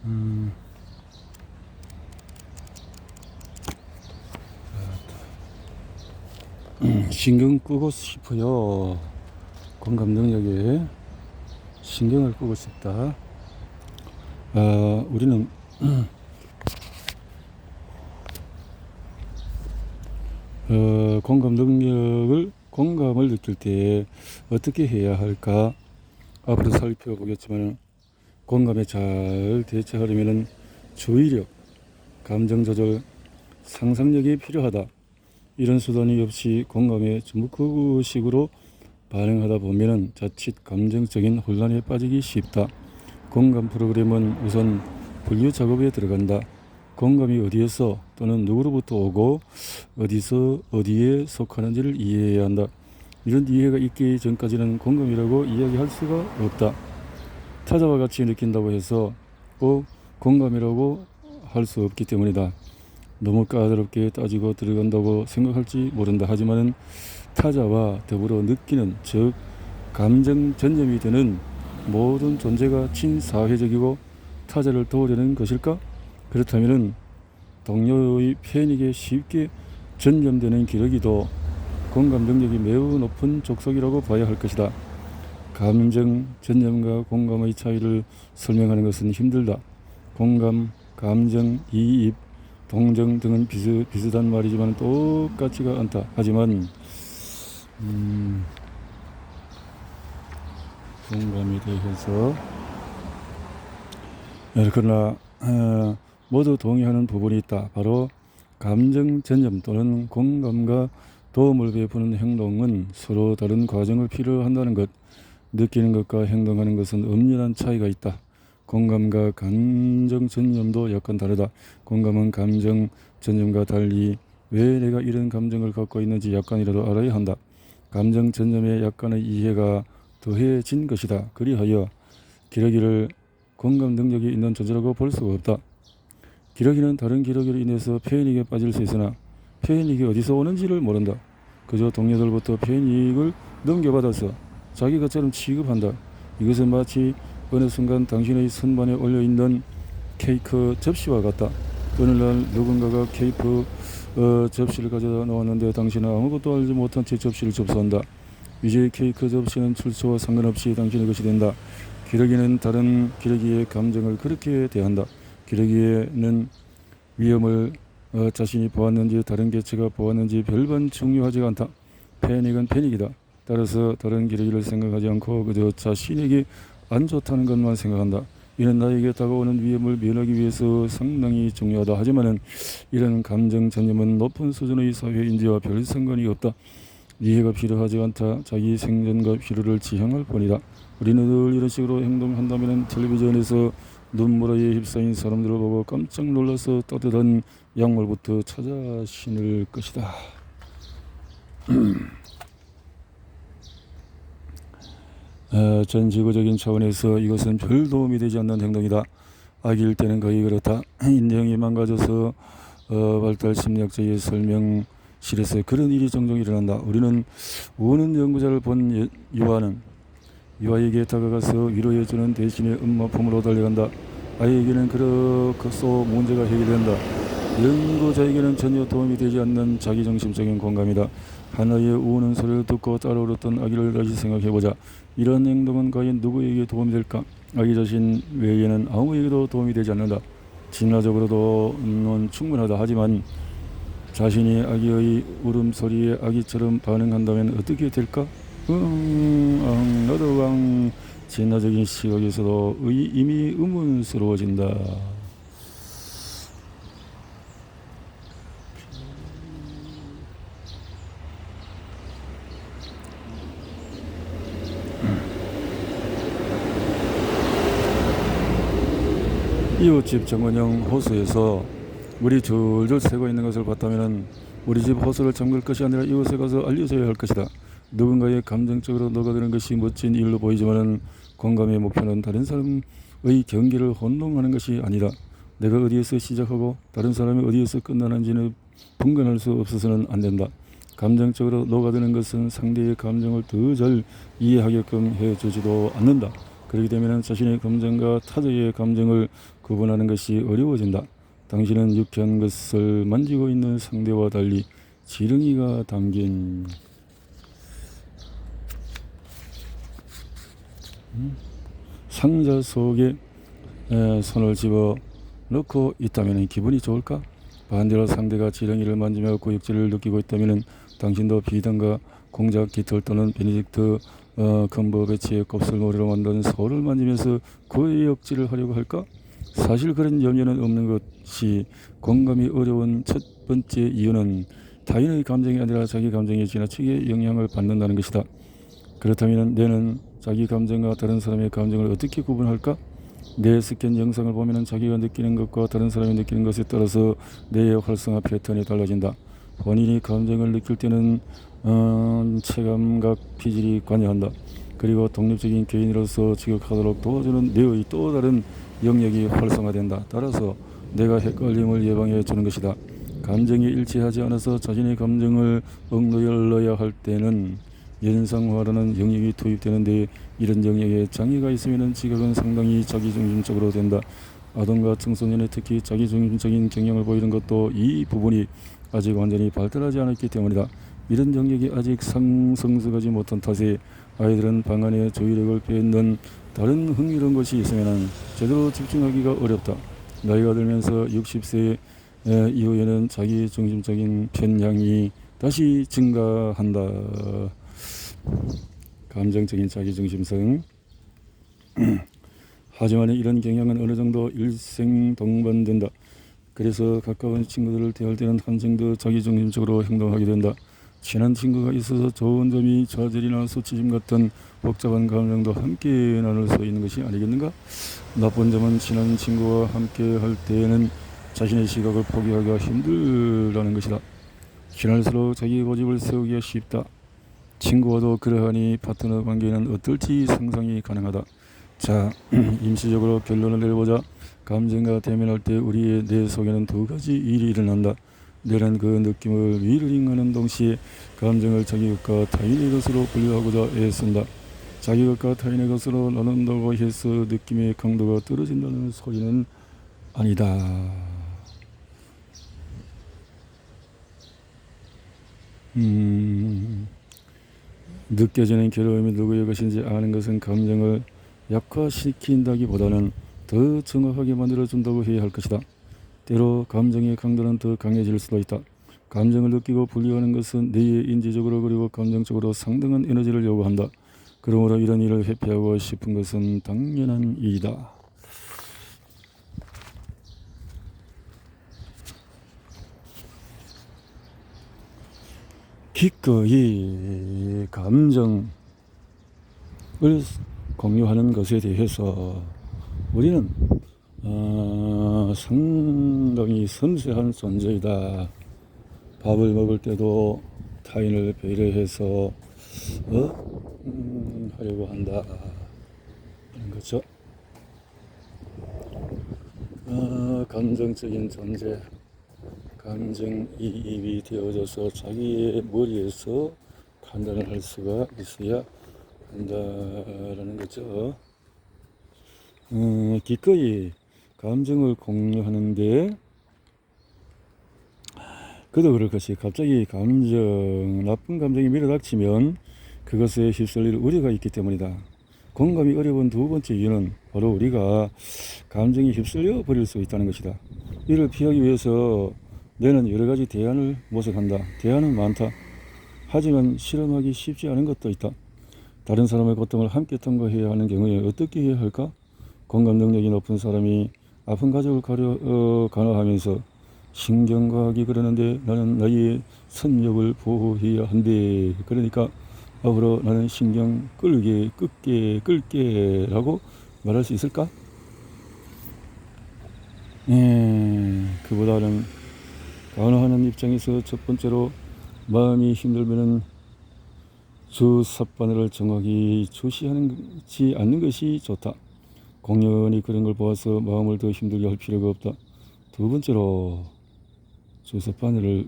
음, 신경 끄고 싶어요. 공감 능력에 신경을 끄고 싶다. 우리는 공감을 느낄 때 어떻게 해야 할까? 앞으로 살펴보겠지만, 공감에 잘 대처하려면 주의력, 감정 조절, 상상력이 필요하다. 이런 수단이 없이 공감에 전문식으로 반응하다 보면 자칫 감정적인 혼란에 빠지기 쉽다. 공감 프로그램은 우선 분류 작업에 들어간다. 공감이 어디에서 또는 누구로부터 오고 어디서 어디에 속하는지를 이해해야 한다. 이런 이해가 있기 전까지는 공감이라고 이야기할 수가 없다. 타자와 같이 느낀다고 해서 꼭 공감이라고 할 수 없기 때문이다. 너무 까다롭게 따지고 들어간다고 생각할지 모른다. 하지만 타자와 더불어 느끼는, 즉 감정 전념이 되는 모든 존재가 친사회적이고 타자를 도우려는 것일까? 그렇다면 동료의 패닉에 쉽게 전념되는 기러기도 공감 능력이 매우 높은 족속이라고 봐야 할 것이다. 감정 전념과 공감의 차이를 설명하는 것은 힘들다. 공감, 감정, 이입, 동정 등은 비슷한 말이지만 똑같지가 않다. 하지만 공감에 대해서 그러나 모두 동의하는 부분이 있다. 바로 감정 전념 또는 공감과 도움을 베푸는 행동은 서로 다른 과정을 필요한다는 것. 느끼는 것과 행동하는 것은 엄연한 차이가 있다. 공감과 감정 전념도 약간 다르다. 공감은 감정 전념과 달리 왜 내가 이런 감정을 갖고 있는지 약간이라도 알아야 한다. 감정 전념에 약간의 이해가 더해진 것이다. 그리하여 기러기를 공감 능력이 있는 존재라고 볼 수가 없다. 기러기는 다른 기러기로 인해서 패닉에 빠질 수 있으나 패닉이 어디서 오는지를 모른다. 그저 동료들부터 패닉을 넘겨받아서 자기 것처럼 취급한다. 이것은 마치 어느 순간 당신의 선반에 올려있는 케이크 접시와 같다. 어느 날 누군가가 케이크 접시를 가져다 놓았는데 당신은 아무것도 알지 못한 채 접시를 접수한다. 이제 케이크 접시는 출처와 상관없이 당신의 것이 된다. 기러기는 다른 기러기의 감정을 그렇게 대한다. 기러기에는 위험을 자신이 보았는지 다른 개체가 보았는지 별반 중요하지 않다. 패닉은 패닉이다. 따라서 다른 기러기를 생각하지 않고 그저 자신에게 안 좋다는 것만 생각한다. 이는 나에게 다가오는 위험을 면하기 위해서 상당히 중요하다. 하지만 이런 감정 전념은 높은 수준의 사회인지와 별 상관이 없다. 이해가 필요하지 않다. 자기 생존과 필요를 지향할 뿐이다. 우리는 늘 이런 식으로 행동한다면 텔레비전에서 눈물에 휩싸인 사람들을 보고 깜짝 놀라서 따뜻한 약물부터 찾아 신을 것이다. 전 지구적인 차원에서 이것은 별 도움이 되지 않는 행동이다. 아기일 때는 거의 그렇다. 인형이 망가져서 발달 심리학자의 설명실에서 그런 일이 종종 일어난다. 우리는 우는 연구자를 본 유아에게 다가가서 위로해주는 대신에 엄마 품으로 달려간다. 아이에게는 그로써 문제가 해결된다. 연구자에게는 전혀 도움이 되지 않는 자기중심적인 공감이다. 하나의 우는 소리를 듣고 따라 울었던 아기를 다시 생각해보자. 이런 행동은 과연 누구에게 도움이 될까? 아기 자신 외에는 아무에게도 도움이 되지 않는다. 진화적으로는 충분하다. 하지만 자신이 아기의 울음소리에 아기처럼 반응한다면 어떻게 될까? 나도 진화적인 시각에서도 이미 의문스러워진다. 이웃집 정원형 호수에서 물이 줄줄 새고 있는 것을 봤다면 우리 집 호수를 잠글 것이 아니라 이웃에 가서 알려줘야 할 것이다. 누군가의 감정적으로 녹아드는 것이 멋진 일로 보이지만 공감의 목표는 다른 사람의 경계를 혼동하는 것이 아니다. 내가 어디에서 시작하고 다른 사람이 어디에서 끝나는지는 분간할 수 없어서는 안 된다. 감정적으로 녹아드는 것은 상대의 감정을 더 잘 이해하게끔 해주지도 않는다. 그렇게 되면 자신의 감정과 타자의 감정을 구분하는 것이 어려워진다. 당신은 유쾌한 것을 만지고 있는 상대와 달리 지렁이가 담긴 상자 속에 손을 집어 넣고 있다면 기분이 좋을까? 반대로 상대가 지렁이를 만지며 구역질을 느끼고 있다면 당신도 비단과 공작 깃털 또는 베네딕트 컴버배치의 곱슬머리로 만든 소를 만지면서 구역질을 하려고 할까? 사실 그런 염려는 없는 것이 공감이 어려운 첫 번째 이유는 타인의 감정이 아니라 자기 감정에 지나치게 영향을 받는다는 것이다. 그렇다면 내는 자기 감정과 다른 사람의 감정을 어떻게 구분할까? 내 스캔 영상을 보면 자기가 느끼는 것과 다른 사람이 느끼는 것에 따라서 뇌의 활성화 패턴이 달라진다. 본인이 감정을 느낄 때는 체감각 피질이 관여한다. 그리고 독립적인 개인으로서 지극하도록 도와주는 뇌의 또 다른 영역이 활성화된다. 따라서 내가 헷갈림을 예방해 주는 것이다. 감정이 일치하지 않아서 자신의 감정을 억눌러야 할 때는 연상화라는 영역이 투입되는데 이런 영역에 장애가 있으면 지각은 상당히 자기중심적으로 된다. 아동과 청소년에 특히 자기중심적인 경향을 보이는 것도 이 부분이 아직 완전히 발달하지 않았기 때문이다. 이런 영역이 아직 성숙하지 못한 탓에 아이들은 방안에注意力을 빼앗는 다른 흥미로운 것이 있으면 제대로 집중하기가 어렵다. 나이가 들면서 60세 이후에는 자기중심적인 편향이 다시 증가한다. 감정적인 자기중심성. 하지만 이런 경향은 어느 정도 일생동반된다. 그래서 가까운 친구들을 대할 때는 한층 더 자기중심적으로 행동하게 된다. 친한 친구가 있어서 좋은 점이 좌절이나 수치심 같은 복잡한 감정도 함께 나눌 수 있는 것이 아니겠는가? 나쁜 점은 친한 친구와 함께 할 때에는 자신의 시각을 포기하기가 힘들다는 것이다. 친할수록 자기 고집을 세우기가 쉽다. 친구와도 그러하니 파트너 관계는 어떨지 상상이 가능하다. 자, 임시적으로 결론을 내려보자. 감정과 대면할 때 우리의 뇌 속에는 두 가지 일이 일어난다. 뇌는 그 느낌을 위로링하는 동시에 감정을 자기 것과 타인의 것으로 분류하고자 애쓴다. 자기 것과 타인의 것으로 나눈다고 해서 느낌의 강도가 떨어진다는 소리는 아니다. 느껴지는 괴로움이 누구의 것인지 아는 것은 감정을 약화시킨다기보다는 더 정확하게 만들어준다고 해야 할 것이다. 때로 감정의 강도는 더 강해질 수도 있다. 감정을 느끼고 분류하는 것은 뇌에 인지적으로 그리고 감정적으로 상당한 에너지를 요구한다. 그러므로 이런 일을 회피하고 싶은 것은 당연한 일이다. 기꺼이 감정을 공유하는 것에 대해서 우리는 상당히 섬세한 존재이다. 밥을 먹을 때도 타인을 배려해서 하려고 한다. 이런 거죠. 감정적인 존재, 감정이입이 되어져서 자기의 머리에서 판단을 할 수가 있어야 한다라는 거죠. 기꺼이 감정을 공유하는데 그도 그럴 것이 갑자기 나쁜 감정이 밀어닥치면 그것에 휩쓸릴 우려가 있기 때문이다. 공감이 어려운 두 번째 이유는 바로 우리가 감정이 휩쓸려 버릴 수 있다는 것이다. 이를 피하기 위해서 뇌는 여러 가지 대안을 모색한다. 대안은 많다. 하지만 실험하기 쉽지 않은 것도 있다. 다른 사람의 고통을 함께 통과해야 하는 경우에 어떻게 해야 할까? 공감 능력이 높은 사람이 아픈 가족을 간호하면서 신경과학이 그러는데 나는 나의 선력을 보호해야 한대. 그러니까 앞으로 나는 신경 끌게 라고 말할 수 있을까? 그보다는 간호하는 입장에서 첫 번째로 마음이 힘들면은 주사바늘을 정확히 주시하지 않는 것이 좋다. 공연히 그런 걸 보아서 마음을 더 힘들게 할 필요가 없다. 두 번째로 주사바늘을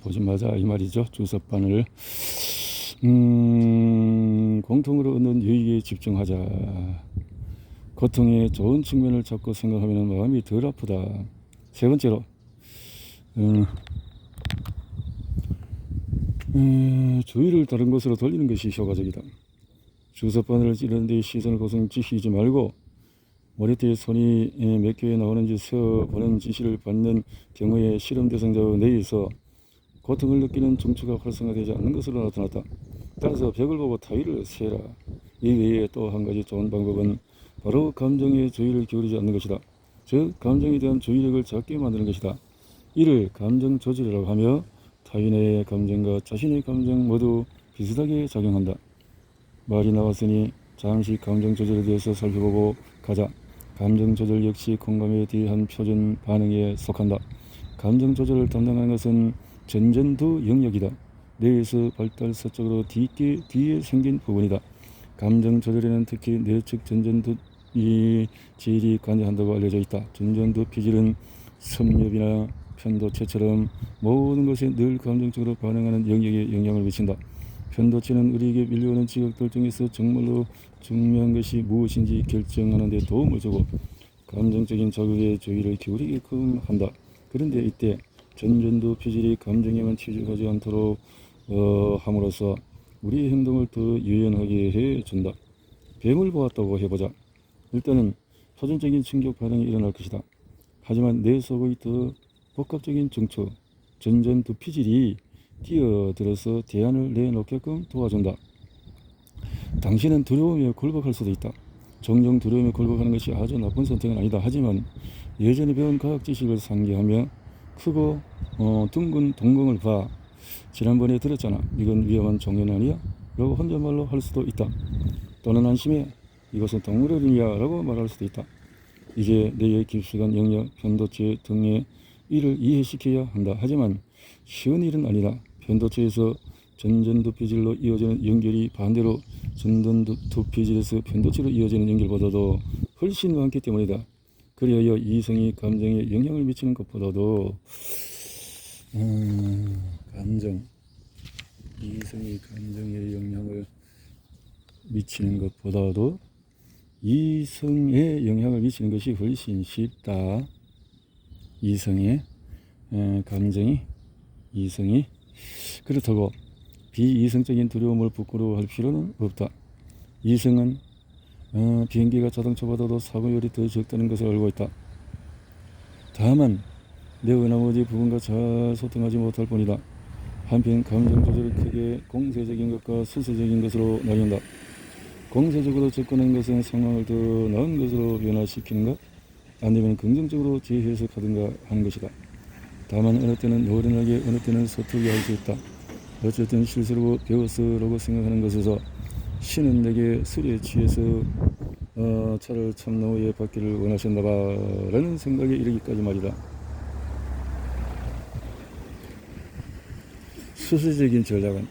보지 마자 이 말이죠. 주사바늘을 공통으로 얻는 유익에 집중하자. 고통의 좋은 측면을 자꾸 생각하면 마음이 덜 아프다. 세 번째로, 주의를 다른 곳으로 돌리는 것이 효과적이다. 주석바늘을 찌르는 데 시선을 고정시키지 말고 머리띠에 손이 몇 개에 나오는지 세어보는 지시를 받는 경우에 실험 대상자의 뇌에서 고통을 느끼는 중추가 활성화되지 않는 것으로 나타났다. 따라서 벽을 보고 타위를 세라. 이 외에 또 한 가지 좋은 방법은 바로 감정에 주의를 기울이지 않는 것이다. 즉 감정에 대한 주의력을 작게 만드는 것이다. 이를 감정 조절이라고 하며 타인의 감정과 자신의 감정 모두 비슷하게 작용한다. 말이 나왔으니 잠시 감정 조절에 대해서 살펴보고 가자. 감정 조절 역시 공감에 대한 표준 반응에 속한다. 감정 조절을 담당하는 것은 전전두 영역이다. 뇌에서 발달서쪽으로 뒤에 생긴 부분이다. 감정 조절에는 특히 뇌측 전전두 피질이 관여한다고 알려져 있다. 전전두 피질은 섭렵이나 편도체처럼 모든 것에 늘 감정적으로 반응하는 영역에 영향을 미친다. 편도체는 우리에게 밀려오는 지각들 중에서 정말로 중요한 것이 무엇인지 결정하는 데 도움을 주고 감정적인 자극에 주의를 기울이게끔 한다. 그런데 이때 전전두 피질이 감정에만 치중하지 않도록 함으로써 우리의 행동을 더 유연하게 해준다. 뱀을 보았다고 해보자. 일단은 표준적인 충격 반응이 일어날 것이다. 하지만 내 속의 더 복합적인 중추, 전전두 피질이 뛰어들어서 대안을 내놓게끔 도와준다. 당신은 두려움에 굴복할 수도 있다. 종종 두려움에 굴복하는 것이 아주 나쁜 선택은 아니다. 하지만 예전에 배운 과학 지식을 상기하며 크고 둥근 동공을 봐. 지난번에 들었잖아. 이건 위험한 종류는 아니야? 라고 혼잣말로 할 수도 있다. 또는 안심해. 이것은 동물원이야 라고 말할 수도 있다. 이제 뇌의 깊숙한 영역, 편도체 등의 이를 이해시켜야 한다. 하지만 쉬운 일은 아니다. 편도체에서 전전두 피질로 이어지는 연결이 반대로 전전두 피질에서 편도체로 이어지는 연결보다도 훨씬 많기 때문이다. 그리하여 이성이 감정에 영향을 미치는 것보다도 이성이 감정에 영향을 미치는 것보다도 이성에 영향을 미치는 것이 훨씬 쉽다. 이성의 이성이 그렇다고 비이성적인 두려움을 부끄러워할 필요는 없다. 이성은 비행기가 자동차보다도 사고율이 더 적다는 것을 알고 있다. 다만 뇌의 나머지 부분과 잘 소통하지 못할 뿐이다. 한편 감정 조절을 크게 공세적인 것과 수세적인 것으로 나뉜다. 공세적으로 접근하는 것은 상황을 더 나은 것으로 변화시키는 것, 아니면 긍정적으로 재해석하든가 하는 것이다. 다만 어느 때는 노련하게 어느 때는 서툴게 할 수 있다. 어쨌든 실수로 배웠어라고 생각하는 것에서 신은 내게 술에 취해서 차를 참나무에 받기를 원하셨나봐 라는 생각에 이르기까지 말이다. 수세적인 전략은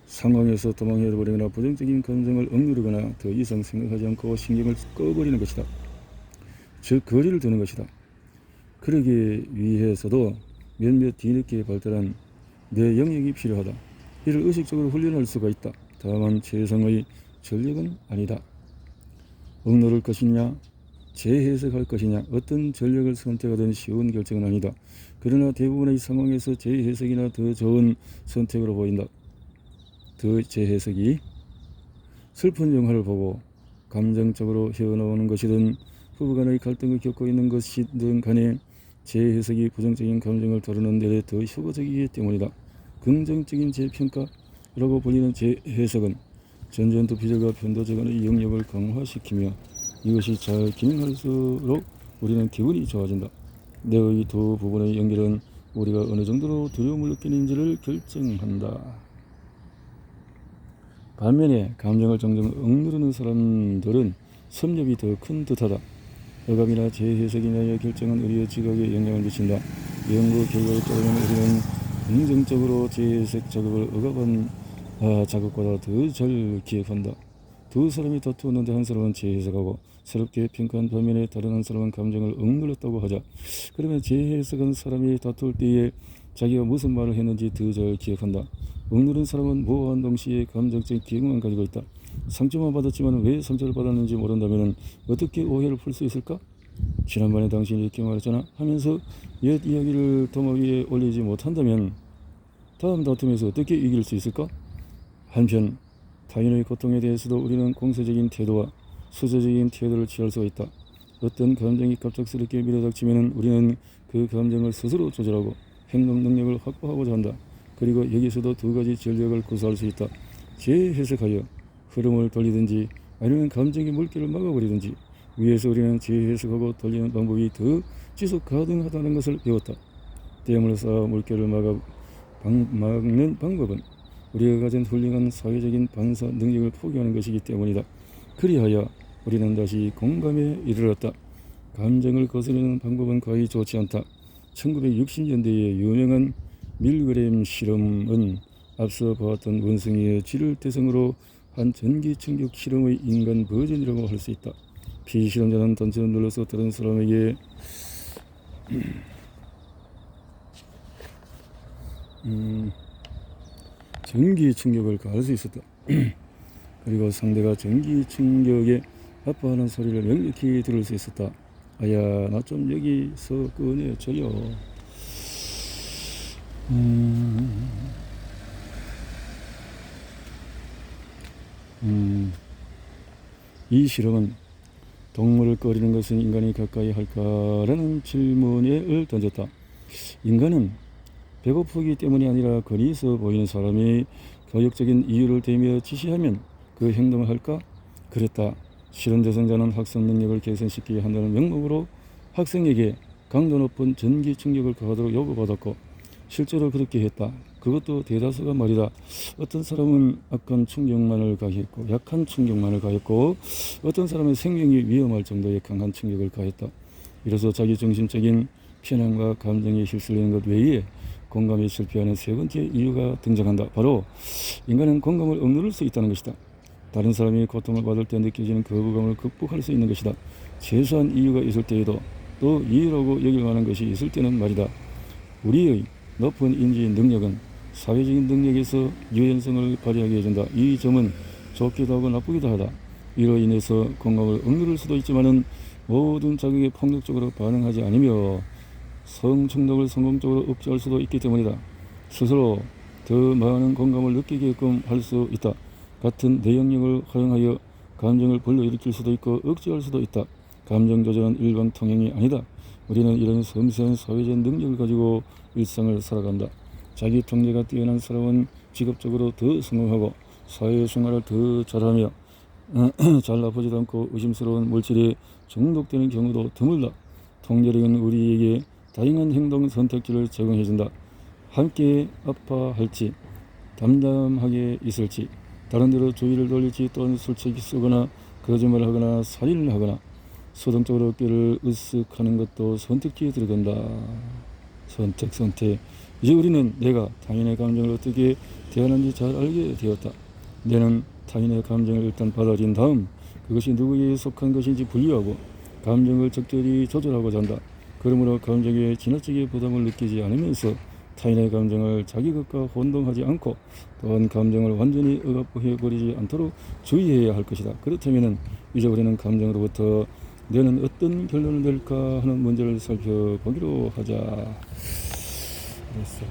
상황에서 도망해버리거나 부정적인 감정을 억누르거나 더 이상 생각하지 않고 신경을 꺼버리는 것이다. 즉 거리를 두는 것이다. 그러기 위해서도 몇몇 뒤늦게 발달한 내 영역이 필요하다. 이를 의식적으로 훈련할 수가 있다. 다만 최상의 전략은 아니다. 억누를 것이냐 재해석할 것이냐 어떤 전략을 선택하든 쉬운 결정은 아니다. 그러나 대부분의 상황에서 재해석이나 더 좋은 선택으로 보인다. 더 재해석이 슬픈 영화를 보고 감정적으로 헤어나오는 것이든 부부간의 갈등을 겪고 있는 것이든 간에 재해석이 부정적인 감정을 다루는 데 더 효과적이기 때문이다. 긍정적인 재평가라고 불리는 재해석은 전전두 피질과 편도체 간의 영역을 강화시키며 이것이 잘 기능할수록 우리는 기분이 좋아진다. 뇌의 두 부분의 연결은 우리가 어느 정도로 두려움을 느끼는지를 결정한다. 반면에 감정을 종종 억누르는 사람들은 섭렵이 더 큰 듯하다. 억압이나 재해석이냐의 결정은 우리의 지각에 영향을 미친다. 연구 결과에 따르면 우리는 긍정적으로 재해석 자극을 억압한 자극보다 더 잘 기억한다. 두 사람이 다투었는데 한 사람은 재해석하고 새롭게 평가한 반면에 다른 한 사람은 감정을 억눌렀다고 하자. 그러면 재해석한 사람이 다툴 때에 자기가 무슨 말을 했는지 더 잘 기억한다. 억누른 사람은 모호한 동시에 감정적 기억만 가지고 있다. 상처만 받았지만 왜 상처를 받았는지 모른다면 어떻게 오해를 풀 수 있을까? 지난번에 당신이 이렇게 말했잖아 하면서 옛 이야기를 도마 위에 올리지 못한다면 다음 다툼에서 어떻게 이길 수 있을까? 한편 타인의 고통에 대해서도 우리는 공세적인 태도와 수저적인 태도를 취할 수가 있다. 어떤 감정이 갑작스럽게 밀어닥치면 우리는 그 감정을 스스로 조절하고 행동 능력을 확보하고자 한다. 그리고 여기서도 두 가지 전략을 구사할 수 있다. 재해석하여 흐름을 돌리든지 아니면 감정의 물결을 막아버리든지. 위에서 우리는 재해석하고 돌리는 방법이 더 지속 가능하다는 것을 배웠다. 댐을 쌓아 물결을 막는 방법은 우리가 가진 훌륭한 사회적인 반사 능력을 포기하는 것이기 때문이다. 그리하여 우리는 다시 공감에 이르렀다. 감정을 거스르는 방법은 거의 좋지 않다. 1960년대의 유명한 밀그램 실험은 앞서 보았던 원숭이의 쥐를 대상으로 한 전기 충격 실험의 인간 버전이라고 할 수 있다. 피실험자는 단추를 눌러서 다른 사람에게 전기 충격을 가할 수 있었다. 그리고 상대가 전기 충격에 아파하는 소리를 명확히 들을 수 있었다. 아야, 나 좀 여기서 꺼내줘요. 이 실험은 동물을 꺼리는 것은 인간이 가까이 할까라는 질문을 던졌다. 인간은 배고프기 때문이 아니라 거리에서 보이는 사람이 가역적인 이유를 대며 지시하면 그 행동을 할까? 그랬다. 실험 대상자는 학습 능력을 개선시키게 한다는 명목으로 학생에게 강도 높은 전기 충격을 가하도록 요구받았고 실제로 그렇게 했다. 그것도 대다수가 말이다. 어떤 사람은 악한 충격만을 가했고 약한 충격만을 가했고 어떤 사람은 생명이 위험할 정도의 강한 충격을 가했다. 이로써 자기중심적인 편향과 감정에 휩쓸리는 것 외에 공감에 실패하는 세 번째 이유가 등장한다. 바로 인간은 공감을 억누를 수 있다는 것이다. 다른 사람이 고통을 받을 때 느껴지는 거부감을 극복할 수 있는 것이다. 최소한 이유가 있을 때에도 또 이유라고 여길 만한 것이 있을 때는 말이다. 우리의 높은 인지 능력은 사회적인 능력에서 유연성을 발휘하게 해준다. 이 점은 좋기도 하고 나쁘기도 하다. 이로 인해서 공감을 억누를 수도 있지만은 모든 자극에 폭력적으로 반응하지 않으며 성충동을 성공적으로 억제할 수도 있기 때문이다. 스스로 더 많은 공감을 느끼게끔 할 수 있다. 같은 내용력을 활용하여 감정을 불러일으킬 수도 있고 억제할 수도 있다. 감정 조절은 일방통행이 아니다. 우리는 이런 섬세한 사회적 능력을 가지고 일상을 살아간다. 자기 통제가 뛰어난 사람은 직업적으로 더 성공하고 사회생활을 더 잘하며 잘 나쁘지도 않고 의심스러운 물질에 중독되는 경우도 드물다. 통제력은 우리에게 다양한 행동 선택지를 제공해준다. 함께 아파할지 담담하게 있을지 다른 데로 주의를 돌릴지 또는 술책이 쓰거나 거짓말을 하거나 살인을 하거나 수동적으로 어깨를 으쓱하는 것도 선택지에 들어간다. 선택. 이제 우리는 내가 타인의 감정을 어떻게 대하는지 잘 알게 되었다. 내는 타인의 감정을 일단 받아들인 다음 그것이 누구에게 속한 것인지 분류하고 감정을 적절히 조절하고자 한다. 그러므로 감정에 지나치게 부담을 느끼지 않으면서 타인의 감정을 자기 것과 혼동하지 않고 또한 감정을 완전히 억압해버리지 않도록 주의해야 할 것이다. 그렇다면 이제 우리는 감정으로부터 내는 어떤 결론을 낼까 하는 문제를 살펴보기로 하자. 그래서